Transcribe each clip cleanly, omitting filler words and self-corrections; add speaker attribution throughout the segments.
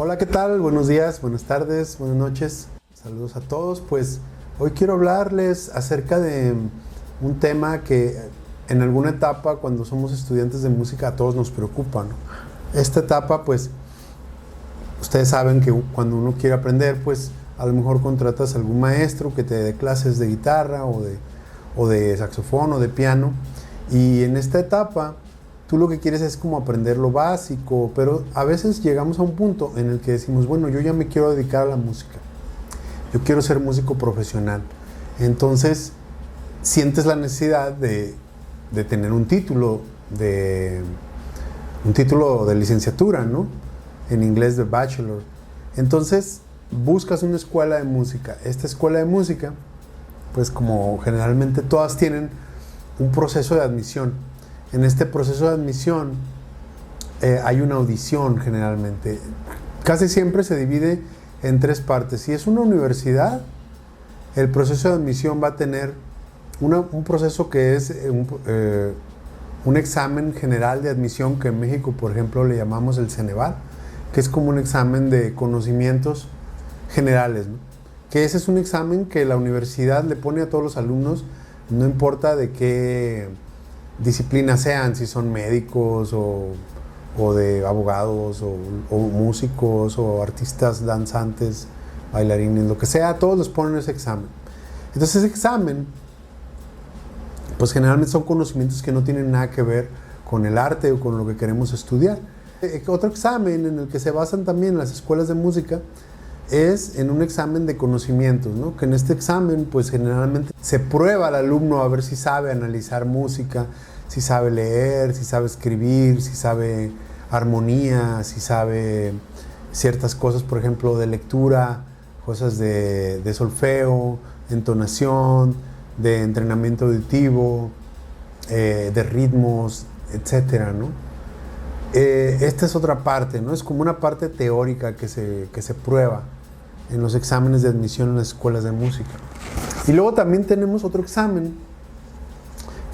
Speaker 1: Hola, ¿qué tal? Buenos días, buenas tardes, buenas noches. Saludos a todos. Pues hoy quiero hablarles acerca de un tema que en alguna etapa, cuando somos estudiantes de música, a todos nos preocupa, ¿no? Esta etapa, pues, ustedes saben que cuando uno quiere aprender, pues, a lo mejor contratas a algún maestro que te dé clases de guitarra o de saxofón o de piano. Y en esta etapa, tú lo que quieres es como aprender lo básico, pero a veces llegamos a un punto en el que decimos, bueno, yo ya me quiero dedicar a la música, yo quiero ser músico profesional. Entonces, sientes la necesidad de tener un título de licenciatura, ¿no? En inglés de bachelor. Entonces, buscas una escuela de música. Esta escuela de música, pues como generalmente todas tienen un proceso de admisión. En este proceso de admisión hay una audición generalmente. Casi siempre se divide en tres partes. Si es una universidad, el proceso de admisión va a tener un proceso que es un examen general de admisión, que en México, por ejemplo, le llamamos el Ceneval, que es como un examen de conocimientos generales, ¿no? Que ese es un examen que la universidad le pone a todos los alumnos, no importa de qué disciplinas sean, si son médicos o de abogados o músicos o artistas, danzantes, bailarines, lo que sea, todos les ponen ese examen. Entonces ese examen, pues generalmente son conocimientos que no tienen nada que ver con el arte o con lo que queremos estudiar. Otro examen en el que se basan también las escuelas de música es en un examen de conocimientos, ¿no? Que en este examen, pues generalmente se prueba al alumno a ver si sabe analizar música, si sabe leer, si sabe escribir, si sabe armonía, si sabe ciertas cosas, por ejemplo, de lectura, cosas de solfeo, entonación, de entrenamiento auditivo, de ritmos, etcétera, ¿no? Esta es otra parte, ¿no? Es como una parte teórica que se prueba en los exámenes de admisión en las escuelas de música. Y luego también tenemos otro examen,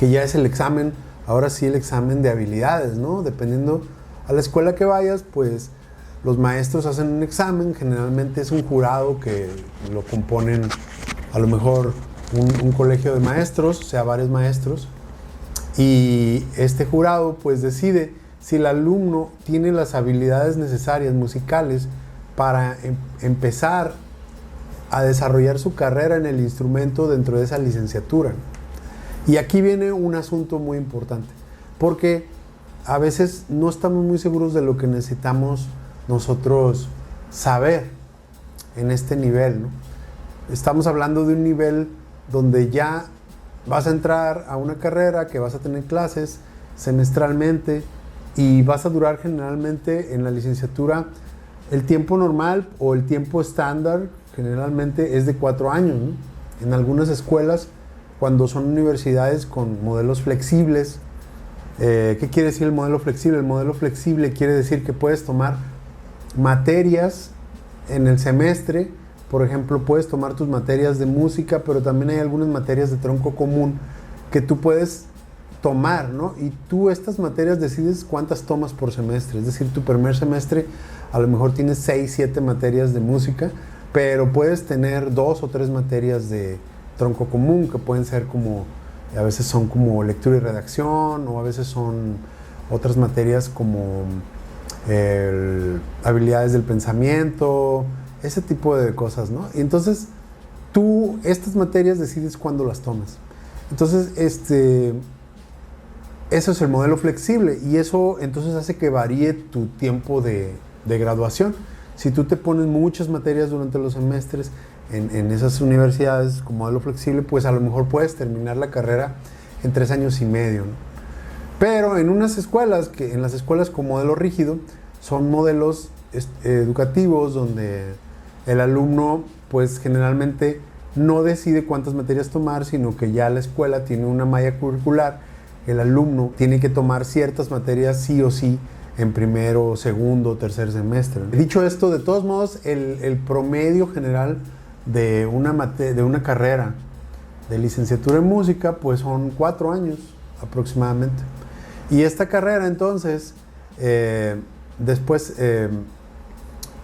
Speaker 1: que ya es el examen, ahora sí el examen de habilidades, ¿no? Dependiendo a la escuela que vayas, pues los maestros hacen un examen, generalmente es un jurado que lo componen a lo mejor un colegio de maestros, o sea, varios maestros, y este jurado pues decide si el alumno tiene las habilidades necesarias musicales para empezar a desarrollar su carrera en el instrumento dentro de esa licenciatura. Y aquí viene un asunto muy importante, porque a veces no estamos muy seguros de lo que necesitamos nosotros saber en este nivel, ¿no? Estamos hablando de un nivel donde ya vas a entrar a una carrera, que vas a tener clases semestralmente y vas a durar generalmente en la licenciatura el tiempo normal o el tiempo estándar generalmente es de 4 años, ¿no? En algunas escuelas, cuando son universidades con modelos flexibles, ¿qué quiere decir el modelo flexible? El modelo flexible quiere decir que puedes tomar materias en el semestre. Por ejemplo, puedes tomar tus materias de música, pero también hay algunas materias de tronco común que tú puedes tomar, ¿no? Y tú estas materias decides cuántas tomas por semestre. Es decir, tu primer semestre a lo mejor tienes 6, 7 materias de música, pero puedes tener 2 o 3 materias de tronco común, que pueden ser como, a veces son como lectura y redacción, o a veces son otras materias como habilidades del pensamiento, ese tipo de cosas, ¿no? Y entonces tú estas materias decides cuándo las tomas. Entonces, eso es el modelo flexible y eso entonces hace que varíe tu tiempo de graduación. Si tú te pones muchas materias durante los semestres en esas universidades con modelo flexible, pues a lo mejor puedes terminar la carrera en 3 años y medio, ¿no? Pero en unas escuelas, en las escuelas con modelo rígido, son modelos educativos donde el alumno pues generalmente no decide cuántas materias tomar, sino que ya la escuela tiene una malla curricular. El alumno tiene que tomar ciertas materias sí o sí en primero, segundo, tercer semestre. Dicho esto, de todos modos, el promedio general de una carrera de licenciatura en música, pues son 4 años aproximadamente. Y esta carrera entonces, después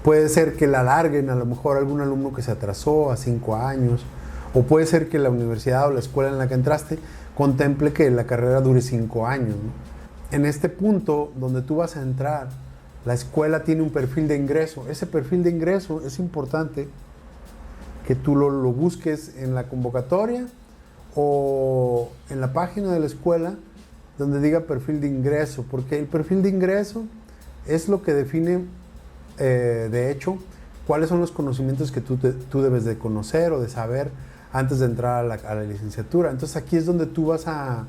Speaker 1: Puede ser que la alarguen, a lo mejor algún alumno que se atrasó a 5 años, o puede ser que la universidad o la escuela en la que entraste contemple que la carrera dure 5 años, ¿no? En este punto donde tú vas a entrar, la escuela tiene un perfil de ingreso. Ese perfil de ingreso es importante que tú lo busques en la convocatoria o en la página de la escuela donde diga perfil de ingreso, porque el perfil de ingreso es lo que define, de hecho, cuáles son los conocimientos que tú debes de conocer o de saber antes de entrar a la licenciatura. Entonces aquí es donde tú vas a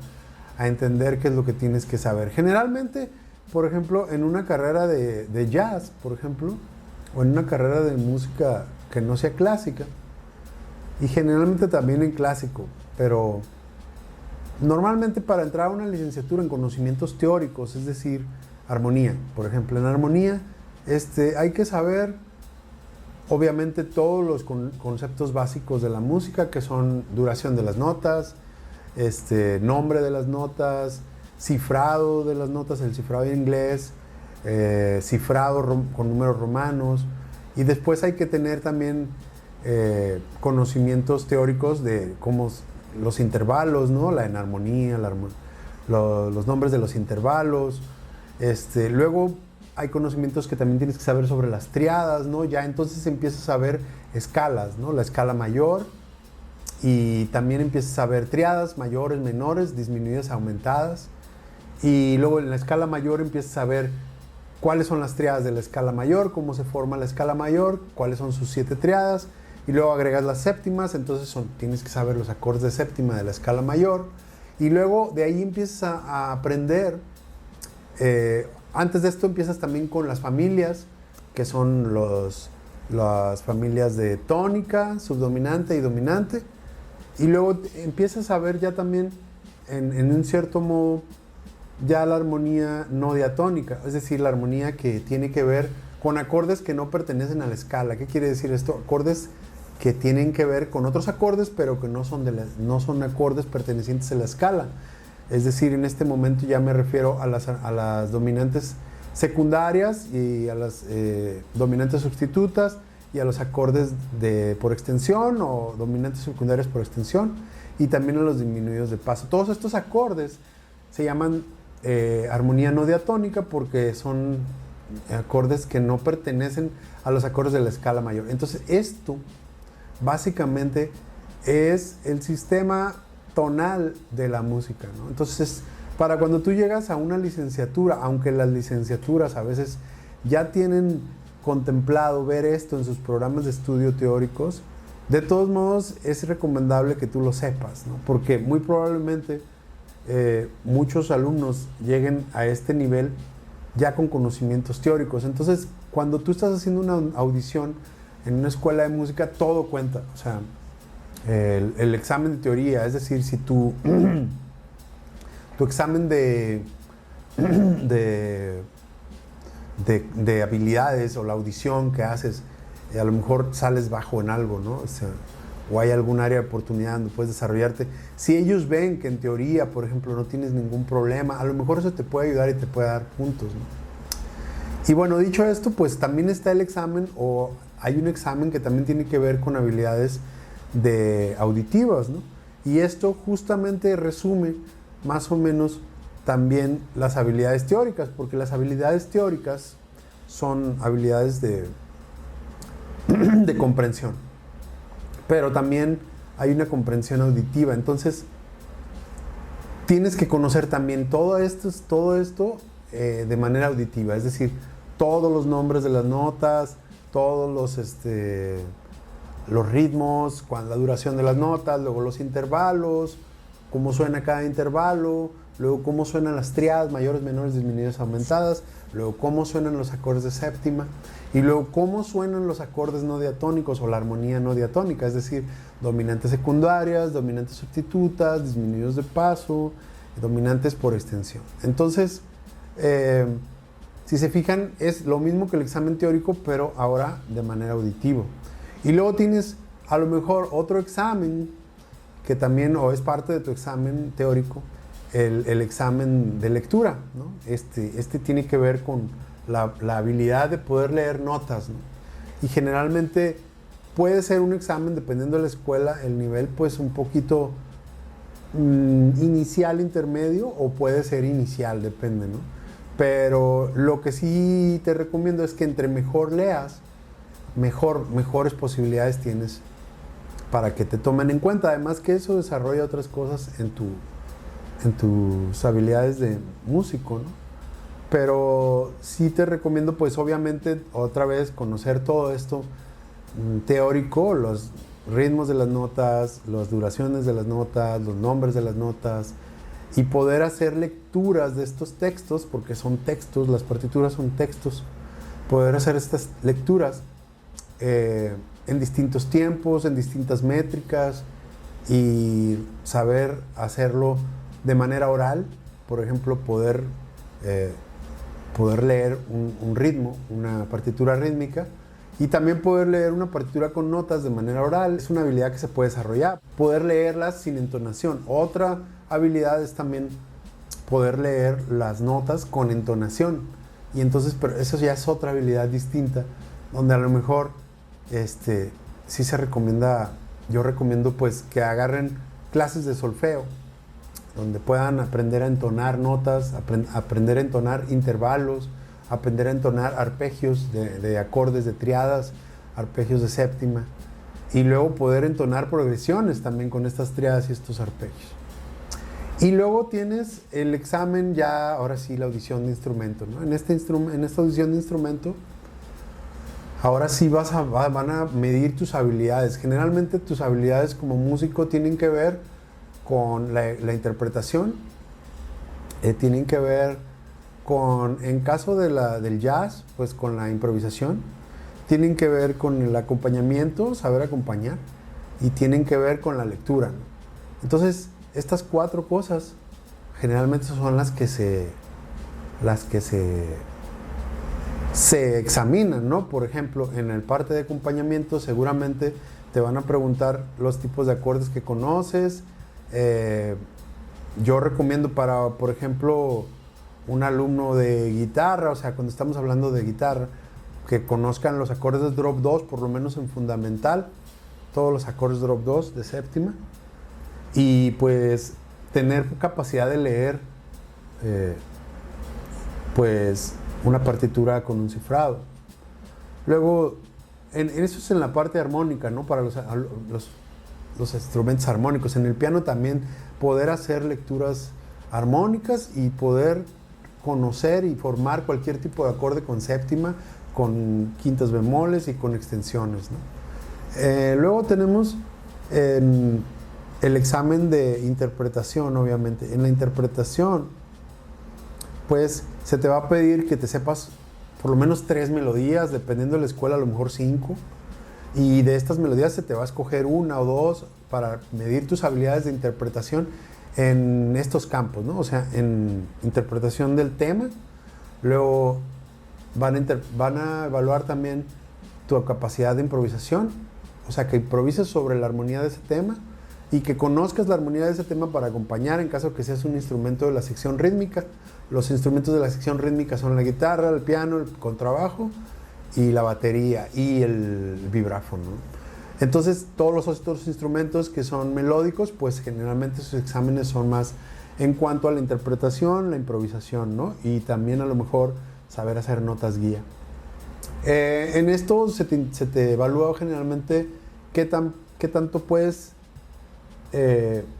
Speaker 1: entender qué es lo que tienes que saber. Generalmente, por ejemplo, en una carrera de jazz, por ejemplo, o en una carrera de música que no sea clásica, y generalmente también en clásico, pero normalmente para entrar a una licenciatura en conocimientos teóricos, es decir, armonía, por ejemplo, en armonía hay que saber obviamente todos los conceptos básicos de la música, que son duración de las notas, nombre de las notas, cifrado de las notas, el cifrado en inglés, cifrado con números romanos, y después hay que tener también conocimientos teóricos de cómo los intervalos, ¿no? La enarmonía, los nombres de los intervalos. Luego hay conocimientos que también tienes que saber sobre las triadas, ¿no? Ya entonces empiezas a ver escalas, ¿no? La escala mayor, y también empiezas a ver triadas, mayores, menores, disminuidas, aumentadas. Y luego en la escala mayor empiezas a ver cuáles son las triadas de la escala mayor, cómo se forma la escala mayor, cuáles son sus 7 triadas, y luego agregas las séptimas, entonces tienes que saber los acordes de séptima de la escala mayor, y luego de ahí empiezas a aprender. Antes de esto empiezas también con las familias, que son las familias de tónica, subdominante y dominante, y luego empiezas a ver ya también en un cierto modo ya la armonía no diatónica, es decir, la armonía que tiene que ver con acordes que no pertenecen a la escala. ¿Qué quiere decir esto? Acordes que tienen que ver con otros acordes, pero que no son acordes pertenecientes a la escala. Es decir, en este momento ya me refiero a las dominantes secundarias y a las dominantes sustitutas y a los acordes por extensión o dominantes secundarias por extensión, y también a los disminuidos de paso. Todos estos acordes se llaman armonía no diatónica porque son acordes que no pertenecen a los acordes de la escala mayor. Entonces esto básicamente es el sistema tonal de la música, ¿no? Entonces, para cuando tú llegas a una licenciatura, aunque las licenciaturas a veces ya tienen contemplado ver esto en sus programas de estudio teóricos, de todos modos es recomendable que tú lo sepas, ¿no? Porque muy probablemente muchos alumnos lleguen a este nivel ya con conocimientos teóricos. Entonces, cuando tú estás haciendo una audición en una escuela de música, todo cuenta. O sea, el examen de teoría, es decir, si tu examen de habilidades o la audición que haces, a lo mejor sales bajo en algo, ¿no? O sea, o hay algún área de oportunidad donde puedes desarrollarte. Si ellos ven que en teoría, por ejemplo, no tienes ningún problema, a lo mejor eso te puede ayudar y te puede dar puntos, ¿no? Y bueno, dicho esto, pues también está el examen, o hay un examen que también tiene que ver con habilidades auditivas, ¿no? Y esto justamente resume más o menos también las habilidades teóricas, porque las habilidades teóricas son habilidades de comprensión, pero también hay una comprensión auditiva. Entonces tienes que conocer también todo esto de manera auditiva, es decir, todos los nombres de las notas, todos los ritmos, la duración de las notas, luego los intervalos, cómo suena cada intervalo, luego cómo suenan las triadas, mayores, menores, disminuidas, aumentadas, luego cómo suenan los acordes de séptima, y luego cómo suenan los acordes no diatónicos o la armonía no diatónica, es decir, dominantes secundarias, dominantes sustitutas, disminuidos de paso, dominantes por extensión. Entonces, si se fijan, es lo mismo que el examen teórico, pero ahora de manera auditiva. Y luego tienes a lo mejor otro examen que también o es parte de tu examen teórico, el examen de lectura, ¿no? Este tiene que ver con la habilidad de poder leer notas, ¿no? Y generalmente puede ser un examen, dependiendo de la escuela, el nivel pues un poquito inicial, intermedio, o puede ser inicial, depende, ¿no? Pero lo que sí te recomiendo es que entre mejor leas, mejores posibilidades tienes para que te tomen en cuenta. Además que eso desarrolla otras cosas en tus habilidades de músico, ¿no? Pero sí te recomiendo, pues obviamente, otra vez conocer todo esto teórico, los ritmos de las notas, las duraciones de las notas, los nombres de las notas, y poder hacer lecturas de estos textos, porque son textos, las partituras son textos, poder hacer estas lecturas en distintos tiempos, en distintas métricas, y saber hacerlo de manera oral. Por ejemplo, poder leer un ritmo, una partitura rítmica, y también poder leer una partitura con notas de manera oral. Es una habilidad que se puede desarrollar. Poder leerlas sin entonación. Otra habilidad es también poder leer las notas con entonación. Y entonces, pero eso ya es otra habilidad distinta, donde a lo mejor sí se recomienda, yo recomiendo pues que agarren clases de solfeo, donde puedan aprender a entonar notas, aprender a entonar intervalos, aprender a entonar arpegios de acordes de triadas, arpegios de séptima, y luego poder entonar progresiones también con estas triadas y estos arpegios. Y luego tienes el examen, ya ahora sí, la audición de instrumento, ¿no? En esta audición de instrumento, ahora sí van a medir tus habilidades. Generalmente tus habilidades como músico tienen que ver con la interpretación, tienen que ver con, en caso del jazz, pues con la improvisación, tienen que ver con el acompañamiento, saber acompañar, y tienen que ver con la lectura, ¿no? Entonces, estas 4 cosas generalmente son las que se examinan, ¿no? Por ejemplo, en el parte de acompañamiento seguramente te van a preguntar los tipos de acordes que conoces. Yo recomiendo para, por ejemplo, un alumno de guitarra, o sea, cuando estamos hablando de guitarra, que conozcan los acordes de drop 2, por lo menos en fundamental, todos los acordes drop 2 de séptima, y pues tener capacidad de leer pues una partitura con un cifrado. Luego, eso es en la parte armónica, ¿no? Para los instrumentos armónicos. En el piano también poder hacer lecturas armónicas y poder conocer y formar cualquier tipo de acorde con séptima, con quintas bemoles y con extensiones, ¿no? Luego tenemos el examen de interpretación, obviamente. En la interpretación, pues se te va a pedir que te sepas por lo menos 3 melodías, dependiendo de la escuela, a lo mejor 5. Y de estas melodías se te va a escoger 1 o 2 para medir tus habilidades de interpretación en estos campos, ¿no? O sea, en interpretación del tema. Luego van a evaluar también tu capacidad de improvisación, o sea, que improvises sobre la armonía de ese tema y que conozcas la armonía de ese tema para acompañar en caso que seas un instrumento de la sección rítmica. Los instrumentos de la sección rítmica son la guitarra, el piano, el contrabajo y la batería y el vibráfono, ¿no? Entonces, todos los otros instrumentos que son melódicos, pues generalmente sus exámenes son más en cuanto a la interpretación, la improvisación, ¿no? Y también a lo mejor saber hacer notas guía. En esto se te evalúa generalmente qué tanto puedes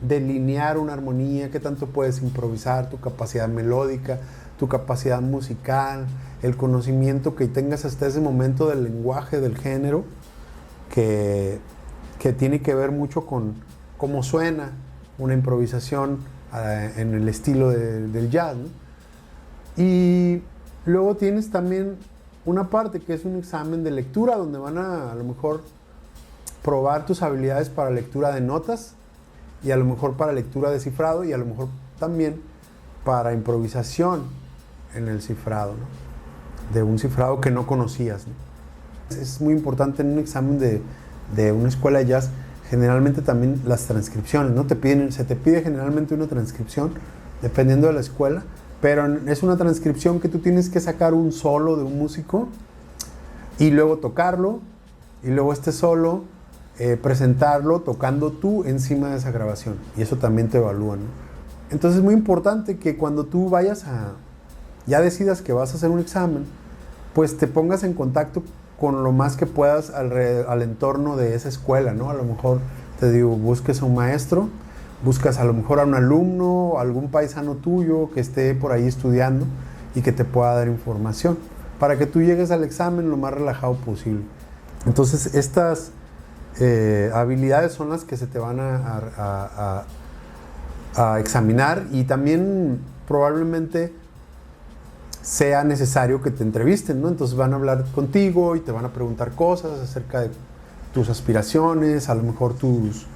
Speaker 1: delinear una armonía, qué tanto puedes improvisar, tu capacidad melódica, tu capacidad musical, el conocimiento que tengas hasta ese momento del lenguaje, del género, que tiene que ver mucho con cómo suena una improvisación en el estilo del jazz, ¿no? Y luego tienes también una parte que es un examen de lectura, donde van a lo mejor probar tus habilidades para lectura de notas, y a lo mejor para lectura de cifrado, y a lo mejor también para improvisación en el cifrado, ¿no? De un cifrado que no conocías, ¿no? Es muy importante en un examen de una escuela de jazz, generalmente también las transcripciones, ¿no? Se te pide generalmente una transcripción, dependiendo de la escuela, pero es una transcripción que tú tienes que sacar un solo de un músico y luego tocarlo y luego este solo, presentarlo tocando tú encima de esa grabación. Y eso también te evalúan, ¿no? Entonces es muy importante que cuando tú ya decidas que vas a hacer un examen, pues te pongas en contacto con lo más que puedas al entorno de esa escuela, ¿no? A lo mejor, te digo, busques a un maestro, buscas a lo mejor a un alumno, algún paisano tuyo que esté por ahí estudiando y que te pueda dar información, para que tú llegues al examen lo más relajado posible. Entonces, estas habilidades son las que se te van a examinar, y también probablemente sea necesario que te entrevisten, ¿no? Entonces van a hablar contigo y te van a preguntar cosas acerca de tus aspiraciones, a lo mejor tus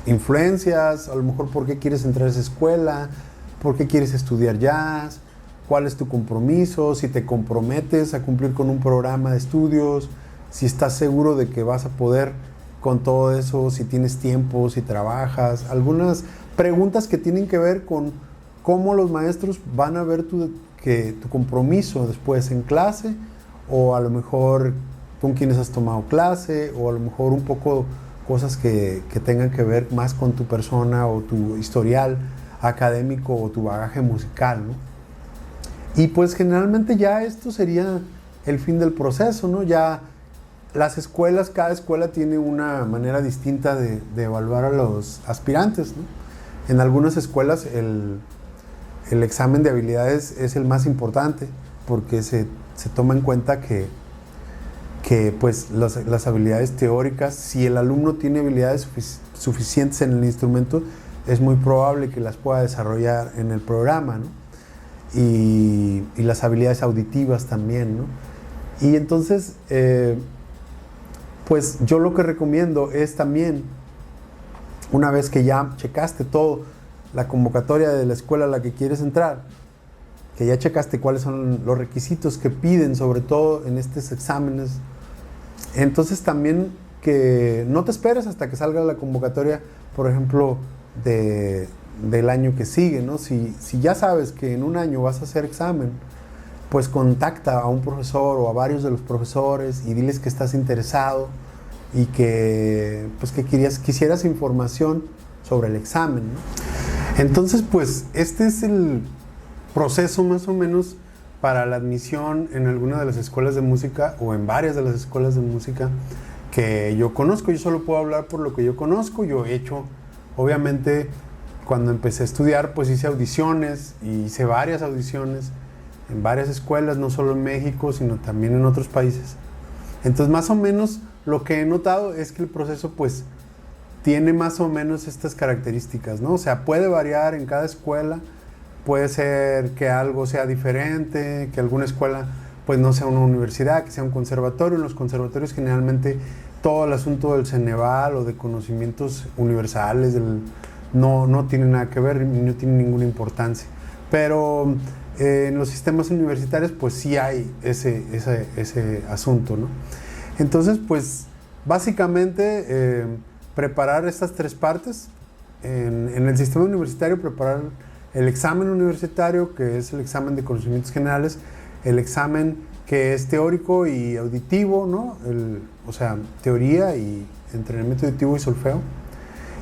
Speaker 1: influencias, a lo mejor por qué quieres entrar a esa escuela, por qué quieres estudiar jazz, cuál es tu compromiso, si te comprometes a cumplir con un programa de estudios, si estás seguro de que vas a poder con todo eso, si tienes tiempo, si trabajas, algunas preguntas que tienen que ver con cómo los maestros van a ver tu compromiso después en clase, o a lo mejor con quienes has tomado clase, o a lo mejor un poco cosas que tengan que ver más con tu persona o tu historial académico o tu bagaje musical, ¿no? Y pues generalmente ya esto sería el fin del proceso, ¿no? Ya las escuelas, cada escuela tiene una manera distinta de evaluar a los aspirantes, ¿no? En algunas escuelas el examen de habilidades es el más importante, porque se toma en cuenta que pues las habilidades teóricas, si el alumno tiene habilidades suficientes en el instrumento, es muy probable que las pueda desarrollar en el programa, ¿no? Y las habilidades auditivas también, ¿no? Y entonces, pues yo lo que recomiendo es también, una vez que ya checaste todo, la convocatoria de la escuela a la que quieres entrar, que ya checaste cuáles son los requisitos que piden, sobre todo en estos exámenes, entonces también que no te esperes hasta que salga la convocatoria, por ejemplo, del año que sigue, ¿no? Si ya sabes que en un año vas a hacer examen, pues contacta a un profesor o a varios de los profesores y diles que estás interesado y que, pues, que quisieras información sobre el examen, ¿no? Entonces, pues, este es el proceso más o menos para la admisión en alguna de las escuelas de música o en varias de las escuelas de música que yo conozco. Yo solo puedo hablar por lo que yo conozco. Yo he hecho, obviamente, cuando empecé a estudiar, pues hice audiciones, y hice varias audiciones en varias escuelas, no solo en México, sino también en otros países. Entonces, más o menos, lo que he notado es que el proceso, pues, tiene más o menos estas características, ¿no? O sea, puede variar en cada escuela, puede ser que algo sea diferente, que alguna escuela, pues, no sea una universidad, que sea un conservatorio. En los conservatorios, generalmente, todo el asunto del Ceneval o de conocimientos universales no tiene nada que ver, no tiene ninguna importancia. Pero en los sistemas universitarios, pues sí hay ese asunto, ¿no? Entonces, pues básicamente preparar estas tres partes. En el sistema universitario, preparar el examen universitario, que es el examen de conocimientos generales, el examen que es teórico y auditivo, ¿no? O sea, teoría y entrenamiento auditivo y solfeo.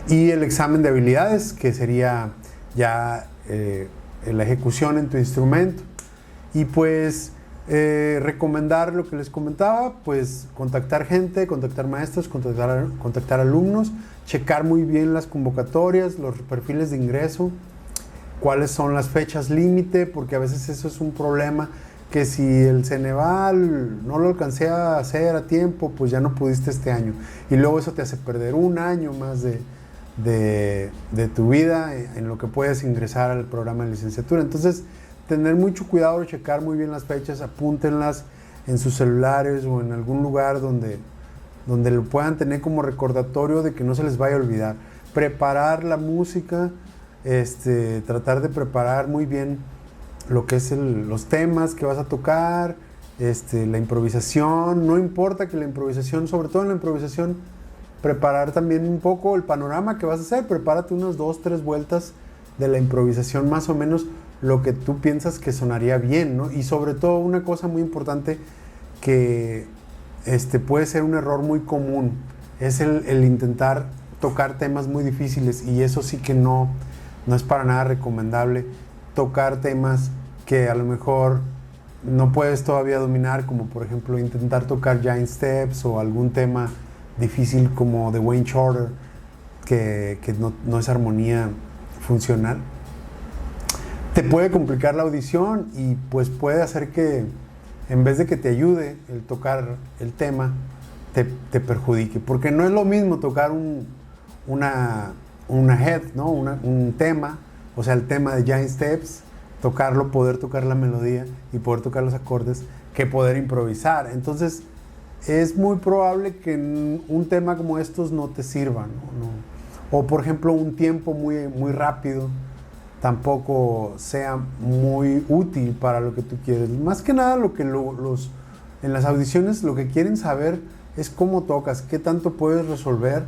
Speaker 1: Y el examen de habilidades, que sería ya la ejecución en tu instrumento. Y pues recomendar lo que les comentaba, pues contactar gente, contactar maestros, contactar alumnos, checar muy bien las convocatorias, los perfiles de ingreso, cuáles son las fechas límite, porque a veces eso es un problema, que si el Ceneval no lo alcancé a hacer a tiempo, pues ya no pudiste este año. Y luego eso te hace perder un año más de tu vida en lo que puedes ingresar al programa de licenciatura. Entonces, tener mucho cuidado, checar muy bien las fechas, apúntenlas en sus celulares o en algún lugar donde lo puedan tener como recordatorio de que no se les vaya a olvidar. Preparar la música, tratar de preparar muy bien lo que es los temas que vas a tocar, la improvisación. No importa que la improvisación, sobre todo en la improvisación, preparar también un poco el panorama que vas a hacer. Prepárate unas 2, 3 vueltas de la improvisación, más o menos lo que tú piensas que sonaría bien, ¿no? Y sobre todo una cosa muy importante que puede ser un error muy común, es el intentar tocar temas muy difíciles, y eso sí que no es para nada recomendable. Tocar temas que a lo mejor no puedes todavía dominar, como por ejemplo intentar tocar Giant Steps o algún tema difícil como The Wayne Shorter, que no es armonía funcional. Te puede complicar la audición y pues puede hacer que en vez de que te ayude el tocar el tema, te perjudique, porque no es lo mismo tocar una head, ¿no? Un tema, o sea, el tema de Giant Steps, tocarlo, poder tocar la melodía y poder tocar los acordes, que poder improvisar. Entonces es muy probable que un tema como estos no te sirva, ¿no? O por ejemplo un tiempo muy rápido tampoco sea muy útil para lo que tú quieres. Más que nada en las audiciones lo que quieren saber es cómo tocas, qué tanto puedes resolver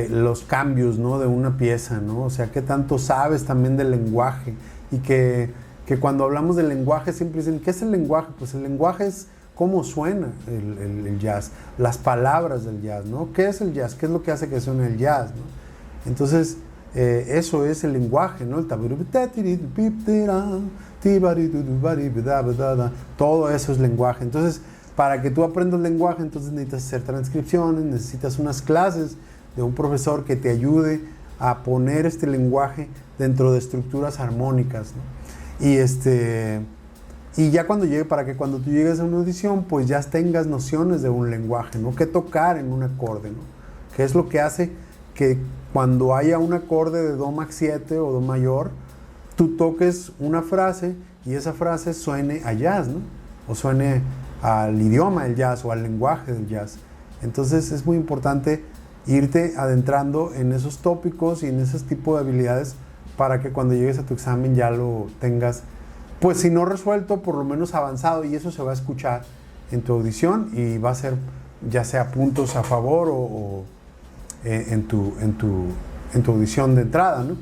Speaker 1: los cambios, ¿no? De una pieza, ¿no? O sea, qué tanto sabes también del lenguaje. Y que cuando hablamos del lenguaje siempre dicen, ¿qué es el lenguaje? Pues el lenguaje es cómo suena el jazz, las palabras del jazz, ¿no? ¿Qué es el jazz? ¿Qué es lo que hace que suene el jazz, ¿no? Entonces, eso es el lenguaje, ¿no? Todo eso es lenguaje. Entonces, para que tú aprendas lenguaje, entonces necesitas hacer transcripciones, necesitas unas clases de un profesor que te ayude a poner este lenguaje dentro de estructuras armónicas, ¿no? Y ya para que cuando tú llegues a una audición, pues ya tengas nociones de un lenguaje, ¿no? Qué tocar en un acorde, ¿no? ¿Qué es lo que hace que cuando haya un acorde de Do max 7 o Do mayor, tú toques una frase y esa frase suene a jazz, ¿no? O suene al idioma del jazz o al lenguaje del jazz. Entonces es muy importante irte adentrando en esos tópicos y en ese tipo de habilidades para que cuando llegues a tu examen ya lo tengas, pues si no resuelto, por lo menos avanzado, y eso se va a escuchar en tu audición y va a ser ya sea puntos a favor o en tu audición de entrada, ¿no?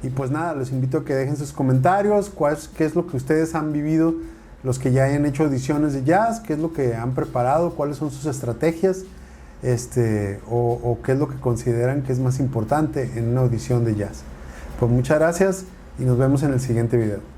Speaker 1: Y pues nada, les invito a que dejen sus comentarios, qué es lo que ustedes han vivido, los que ya hayan hecho audiciones de jazz, qué es lo que han preparado, cuáles son sus estrategias, o qué es lo que consideran que es más importante en una audición de jazz. Pues muchas gracias y nos vemos en el siguiente video.